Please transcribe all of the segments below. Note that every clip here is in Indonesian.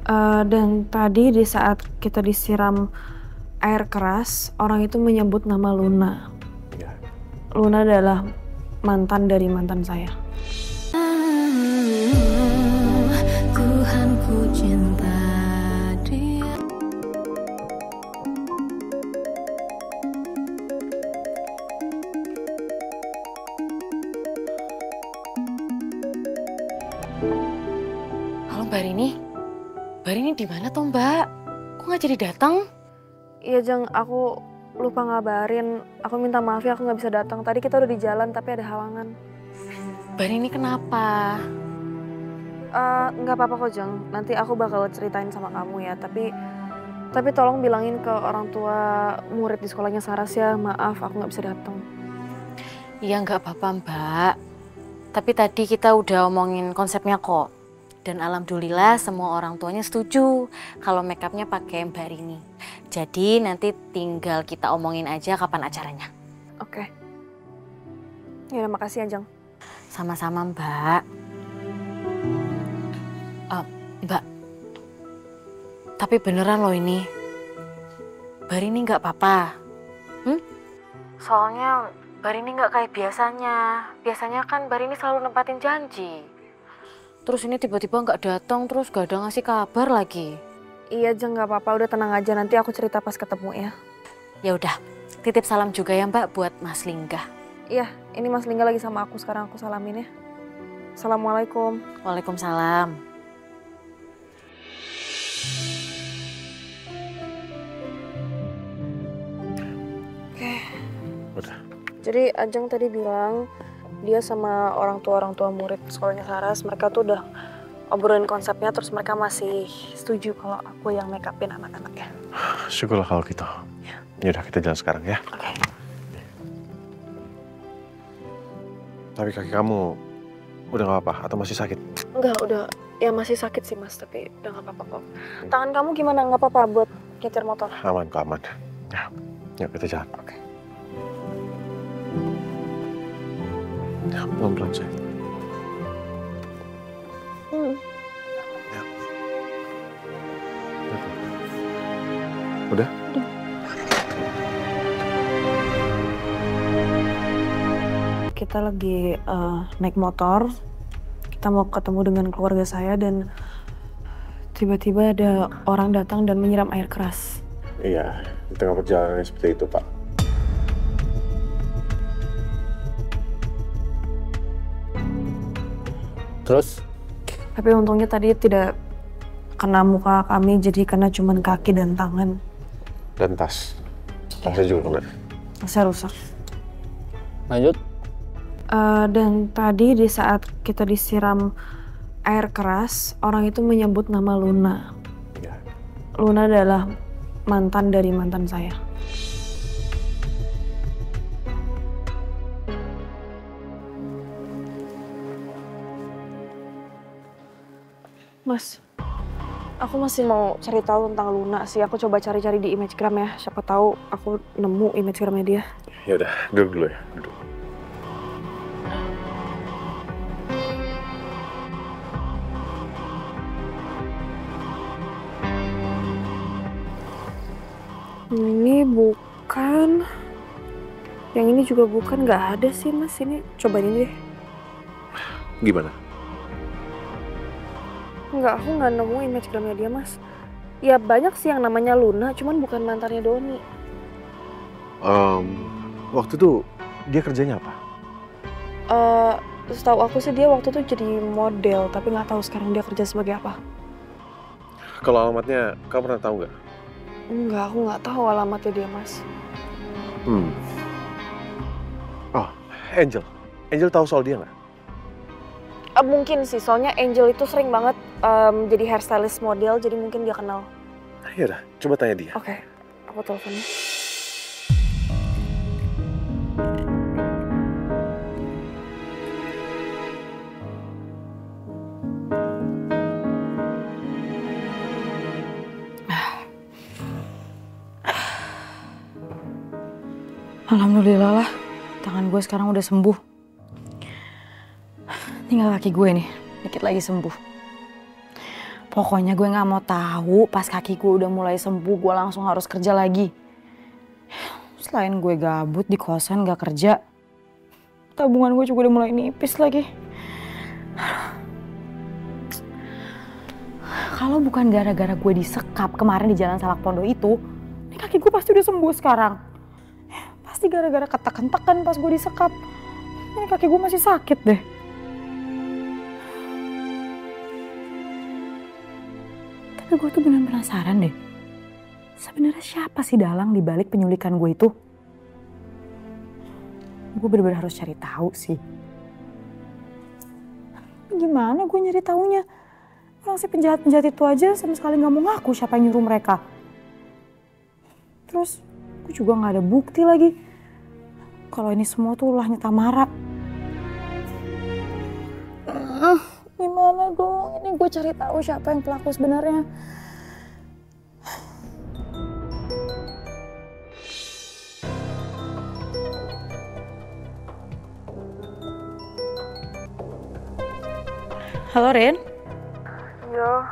Dan tadi di saat kita disiram air keras, orang itu menyebut nama Luna. Iya. Luna adalah mantan dari mantan saya. Tuhan ku cinta dia. Halo Mbak Rini. Mbak Rini di mana toh Mbak? Kok nggak jadi datang? Iya Jeng, aku lupa ngabarin. Aku minta maaf ya aku nggak bisa datang. Tadi kita udah di jalan tapi ada halangan. Mbak Rini kenapa? Nggak apa-apa kok Jeng. Nanti aku bakal ceritain sama kamu ya. Tapi tolong bilangin ke orang tua murid di sekolahnya Saras ya. Maaf aku nggak bisa datang. Iya nggak apa-apa Mbak. Tapi tadi kita udah omongin konsepnya kok. Dan alhamdulillah semua orang tuanya setuju kalau makeupnya pakai Mbak Rini. Jadi nanti tinggal kita omongin aja kapan acaranya. Oke. Ya makasih ya Jeng. Sama-sama Mbak. Mbak, tapi beneran loh ini. Mbak Rini nggak apa-apa. Soalnya Mbak Rini nggak kayak biasanya. Biasanya kan Mbak Rini selalu nempatin janji. Terus ini tiba-tiba nggak datang, terus gak ada ngasih kabar lagi. Iya Jeng, nggak apa-apa. Udah tenang aja. Nanti aku cerita pas ketemu ya. Ya udah, titip salam juga ya Mbak buat Mas Lingga. Iya, ini Mas Lingga lagi sama aku. Sekarang aku salamin ya. Assalamualaikum. Waalaikumsalam. Oke. Udah. Jadi Ajeng tadi bilang dia sama orang tua murid sekolahnya Saras, mereka tuh udah obrolin konsepnya, terus mereka masih setuju kalau aku yang make upin anak-anaknya. Syukurlah kalau gitu. Ya udah kita jalan sekarang ya. Oke. Tapi kaki kamu udah nggak apa atau masih sakit? Enggak, udah. Ya masih sakit sih Mas, tapi udah nggak apa-apa kok. Tangan kamu gimana? Nggak apa-apa buat nyetir motor? Aman kok, aman. Ya, yuk kita jalan. Oke. Ya, pelan-pelan sayang. Ya. Udah? Kita lagi naik motor. Kita mau ketemu dengan keluarga saya dan tiba-tiba ada orang datang dan menyiram air keras. Iya, di tengah perjalanan seperti itu, Pak. Terus? Tapi untungnya tadi tidak kena muka kami, jadi kena cuman kaki dan tangan. Dan tas. Tasnya juga kena. Saya rusak. Lanjut. Dan tadi di saat kita disiram air keras, orang itu menyebut nama Luna. Iya. Luna adalah mantan dari mantan saya. Mas, aku masih mau cari tahu tentang Luna sih. Aku coba cari-cari di Imagegram ya. Siapa tahu aku nemu Imagegramnya dia. Ya udah, duduk dulu ya. Duduk. Ini bukan. Yang ini juga bukan. Nggak ada sih Mas. Ini coba ini deh. Gimana? Enggak, aku nggak nemu Imagegramnya dia Mas. Ya banyak sih yang namanya Luna, cuman bukan mantannya Doni. Waktu itu dia kerjanya apa? Setahu aku sih dia waktu itu jadi model, tapi nggak tahu sekarang dia kerja sebagai apa. Kalau alamatnya, kamu pernah tahu nggak? Enggak, aku nggak tahu alamatnya dia Mas. Oh, Angel. Angel tahu soal dia nggak? Mungkin sih, soalnya Angel itu sering banget jadi hairstylist model, jadi mungkin dia kenal. Ya udah, coba tanya dia. Oke, aku teleponnya. Alhamdulillah lah, tangan gue sekarang udah sembuh. Tinggal kaki gue nih, dikit lagi sembuh. Pokoknya gue gak mau tahu pas kaki gue udah mulai sembuh gue langsung harus kerja lagi. Selain gue gabut di kosan gak kerja, tabungan gue juga udah mulai nipis lagi. Kalau bukan gara-gara gue disekap kemarin di Jalan Salak Pondok itu, ini kaki gue pasti udah sembuh sekarang. Pasti gara-gara ketekan-tekan pas gue disekap. Ini kaki gue masih sakit deh. Tapi gue tuh bener penasaran deh. Sebenarnya siapa sih dalang dibalik penyulikan gue itu? Gue bener-bener harus cari tahu sih. Gimana gue nyari taunya? Orang si penjahat-penjahat itu aja sama sekali gak mau ngaku siapa yang nyuruh mereka. Terus gue juga gak ada bukti lagi. Kalau ini semua tuh ulahnya Tamara. Gimana dong? Ini gue cari tahu siapa yang pelaku sebenarnya. Halo Rin. Yo,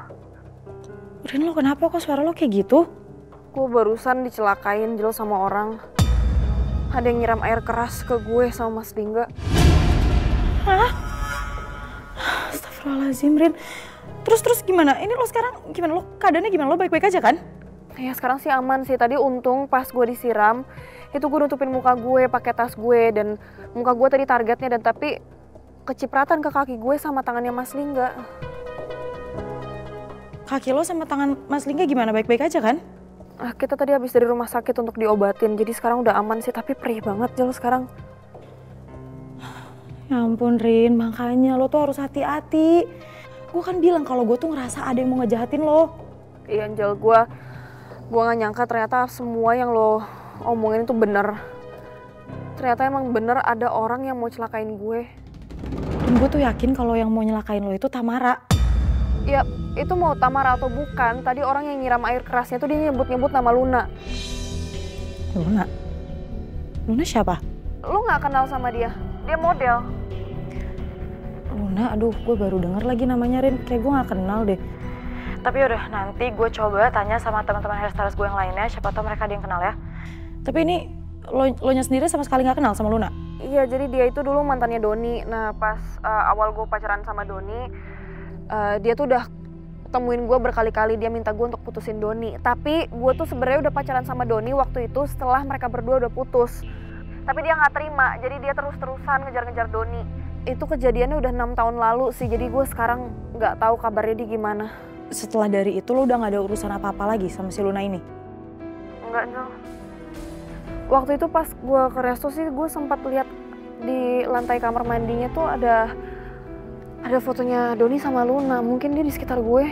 Rin, lo kenapa kok suara lo kayak gitu? gue barusan dicelakain Jel sama orang. Ada yang nyiram air keras ke gue sama Mas Dingga. Hah? Astagfirullahaladzim Rin. Terus gimana? Ini lo sekarang gimana? Lo keadaannya gimana? Lo baik-baik aja kan? Ya sekarang sih aman sih. Tadi untung pas gue disiram, itu gue nutupin muka gue pakai tas gue dan muka gue tadi targetnya dan tapi kecipratan ke kaki gue sama tangannya Mas Lingga. Kaki lo sama tangan Mas Lingga gimana? Baik-baik aja kan? Kita tadi habis dari rumah sakit untuk diobatin, jadi sekarang udah aman sih, tapi perih banget Jel sekarang. Ya ampun Rin, makanya lo tuh harus hati-hati. Gue kan bilang kalau gue tuh ngerasa ada yang mau ngejahatin lo. Iya Jel, gue gak nyangka ternyata semua yang lo omongin itu bener. Ternyata emang bener ada orang yang mau celakain gue. Dan gue tuh yakin kalau yang mau nyelakain lo itu Tamara. Ya, itu mau Tamara atau bukan, tadi orang yang nyiram air kerasnya tuh dia nyebut-nyebut nama Luna. Luna? Luna siapa? Lo gak kenal sama dia? Dia model. Luna, aduh gue baru denger lagi namanya Rin. Kayak gue gak kenal deh. Tapi udah nanti gue coba tanya sama teman-teman hairstylist gue yang lainnya. Siapa tau mereka ada yang kenal ya. Tapi ini lo nya sendiri sama sekali gak kenal sama Luna? Iya, jadi dia itu dulu mantannya Doni. Nah, pas awal gue pacaran sama Doni, dia tuh udah temuin gue berkali-kali, dia minta gue untuk putusin Doni. Tapi gue tuh sebenarnya udah pacaran sama Doni waktu itu setelah mereka berdua udah putus. Tapi dia nggak terima, jadi dia terus-terusan ngejar-ngejar Doni. Itu kejadiannya udah 6 tahun lalu sih, jadi gue sekarang nggak tahu kabarnya dia gimana. Setelah dari itu lo udah gak ada urusan apa-apa lagi sama si Luna ini? Enggak, Jel. Waktu itu pas gue ke resto sih, gue sempat lihat di lantai kamar mandinya tuh ada fotonya Doni sama Luna. Mungkin dia di sekitar gue.